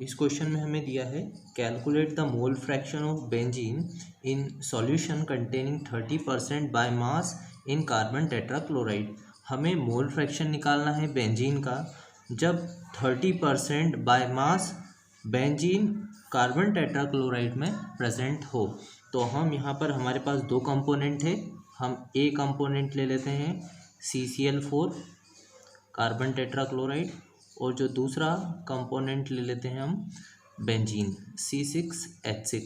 इस क्वेश्चन में हमें दिया है calculate the mole fraction of benzene in solution containing 30% by mass in carbon tetrachloride. हमें मोल फ्रैक्शन निकालना है बेंजीन का जब 30% by mass benzene carbon tetrachloride में प्रेजेंट हो। तो हम यहाँ पर हमारे पास दो कंपोनेंट है, हम ए कंपोनेंट ले लेते हैं CCl4 कार्बन टेट्राक्लोराइड, और जो दूसरा कंपोनेंट ले लेते हैं हम बेंजीन C6H6।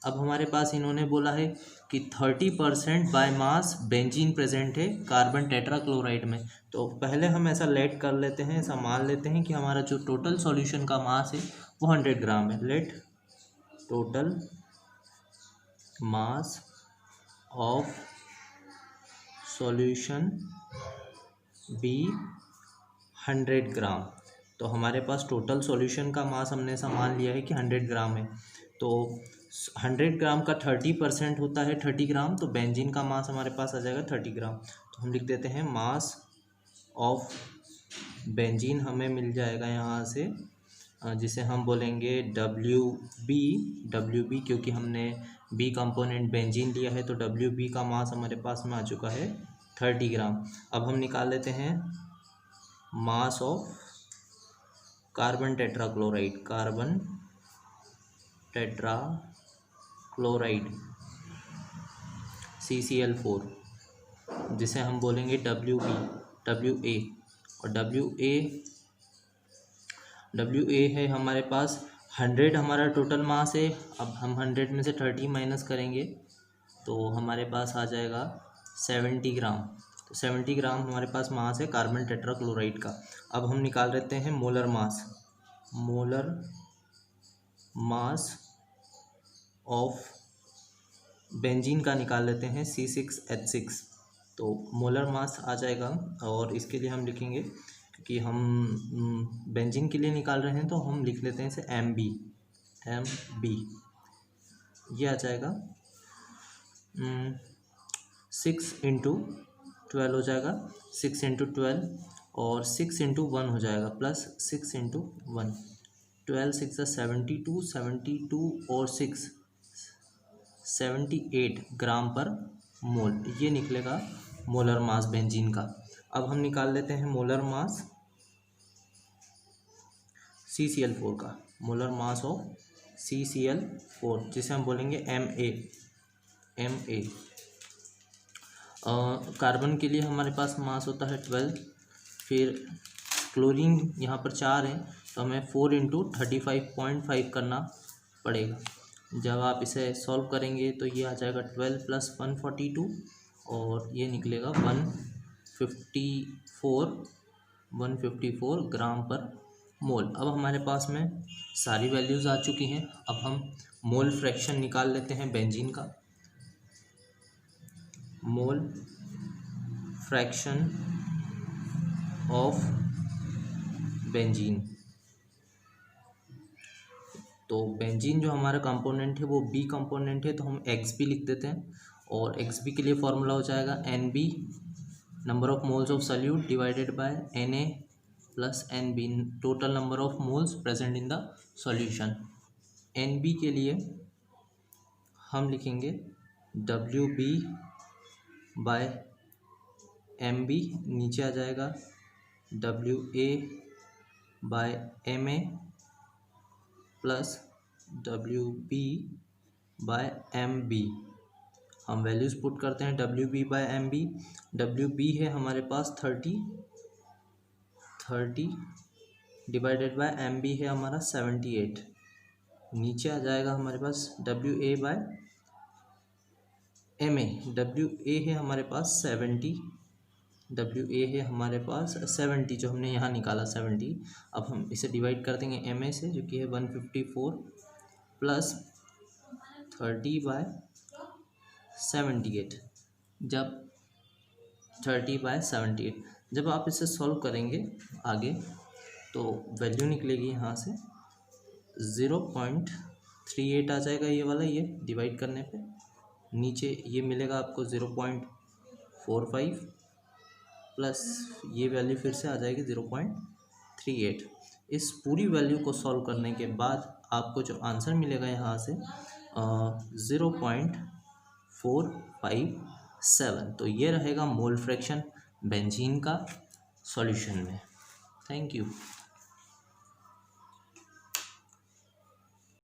अब हमारे पास इन्होंने बोला है कि 30% बाय मास बेंजीन प्रेजेंट है कार्बन टेट्राक्लोराइड में। तो पहले हम ऐसा लेट कर लेते हैं, ऐसा मान लेते हैं कि हमारा जो टोटल सॉल्यूशन का मास है वो 100 ग्राम है। Let total mass of solution be 100 gram. तो हमारे पास टोटल सॉल्यूशन का मास हमने ऐसा मान लिया है कि 100 ग्राम है। तो 100 ग्राम का 30% होता है 30 ग्राम, तो बेंजीन का मास हमारे पास आ जाएगा 30 ग्राम। तो हम लिख देते हैं मास ऑफ बेंजीन हमें मिल जाएगा यहाँ से, जिसे हम बोलेंगे WB क्योंकि हमने बी कंपोनेंट बेंजीन लिया है, तो WB का मास हमारे पास में आ चुका है 30 ग्राम। अब हम निकाल लेते हैं mass of carbon tetrachloride CCl4, जिसे हम बोलेंगे WA, और WA है हमारे पास 100 हमारा टोटल मास है। अब हम 100 में से 30 माइनस करेंगे तो हमारे पास आ जाएगा 70 ग्राम। तो 70 ग्राम हमारे पास मास है कार्बन टेट्राक्लोराइड का। अब हम निकाल लेते हैं मोलर मास ऑफ बेंजीन का निकाल लेते हैं C6H6। तो मोलर मास आ जाएगा, और इसके लिए हम लिखेंगे कि हम बेंजीन के लिए निकाल रहे हैं तो हम लिख लेते हैं इसे MB। ये आ जाएगा 6 × 12 हो जाएगा, 6 × 12 और 6 × 1 हो जाएगा, प्लस 6 × 1, 12 6 72, 72 और 6 78 ग्राम पर मोल। ये निकलेगा मोलर मास बेंजीन का। अब हम निकाल लेते हैं मोलर मास CCl4 का, मोलर मास ऑफ CCl4, जिसे हम बोलेंगे MA। कार्बन के लिए हमारे पास मास होता है 12, फिर क्लोरीन यहाँ पर 4 है तो हमें 4 × 35.5 करना पड़ेगा। जब आप इसे सॉल्व करेंगे तो ये आ जाएगा 12 + 142, और ये निकलेगा 154 ग्राम पर मोल। अब हमारे पास में सारी वैल्यूज़ आ चुकी हैं। अब हम मोल फ्रैक्शन निकाल लेते हैं बेंजीन का। मोल फ्रैक्शन ऑफ बेंजीन, तो बेंजीन जो हमारा कंपोनेंट है वो बी कंपोनेंट है, तो हम XB लिख देते हैं, और XB के लिए फॉर्मूला हो जाएगा NB, number of moles of solute divided by Na + NB, total number of moles present in the solution. NB के लिए हम लिखेंगे WB/MB, नीचे आ जाएगा WA/MA + WB/MB। हम वैल्यूज़ पुट करते हैं WB/MB। WB है हमारे पास 30 डिवाइडेड बाय MB है हमारा 78, नीचे आ जाएगा हमारे पास WA/MA। WA है हमारे पास 70, जो हमने यहाँ निकाला 70। अब हम इसे डिवाइड कर देंगे MA से, जो कि है 154 + 30/78। जब 30/78 जब आप इसे सॉल्व करेंगे आगे तो वैल्यू निकलेगी यहाँ से 0.38 आ जाएगा ये वाला, ये डिवाइड करने पे। नीचे ये मिलेगा आपको 0.45 प्लस ये वैल्यू फिर से आ जाएगी 0.38। इस पूरी वैल्यू को सॉल्व करने के बाद आपको जो आंसर मिलेगा यहाँ से 0.457। तो ये रहेगा मोल फ्रैक्शन बेंजीन का सॉल्यूशन में। Thank you.